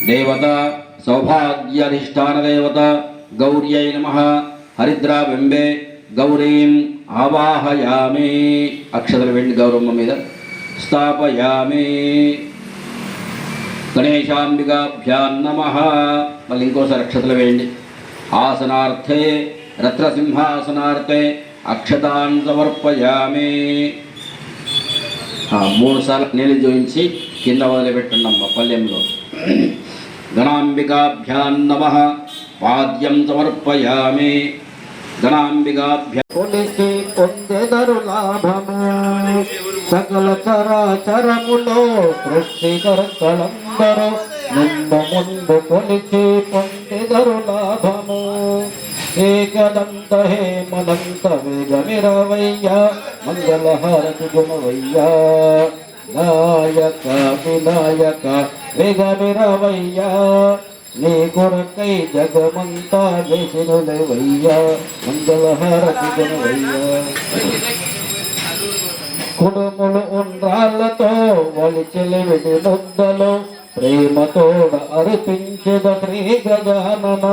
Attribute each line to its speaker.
Speaker 1: దేవత సౌభాగ్యాధిష్టాన దేవత గౌర్యై నమః హరిద్రాబింబే గౌరీం ఆవాహయామి. అక్షతలు వెండి గౌరమ్మ మీద స్థాపయామి. గణేశాంబికాభ్యాం నమః. మళ్ళీ ఇంకోసారి అక్షతలు వేయండి. ఆసనార్థే రత్నసింహాసనార్థే అక్షతాన్ సమర్పయామి. 3 సార్లు నీళ్ళు జోయించి కింద వదిలిపెట్టండమ్మ పల్లెంలో. గణాంబికాభ్యాం నమః. పాద్యం సమర్పయామి. గణాంబికాభ్యాం.
Speaker 2: కొలిసి పొందెదరు లాభము సకల చరాచరములో సృష్టికర్తలందరూ నిన్ను ముందు కొలిచి పొందెదరు లాభము. ఏకదంత హేమదంత వేగమిరవయ్య మంగళహారతి గుణవయ్య. నాయక వినాయక వేగమిరవయ్య నీ కొరకై జగమంతా చేసినవయ్య మంగళహారతి గుణవయ్య. కుడుములు ఉండ్రాళ్లతో వలిచెలివిడి ముద్దలు ప్రేమతోడ అర్పించద శ్రీ గజానన.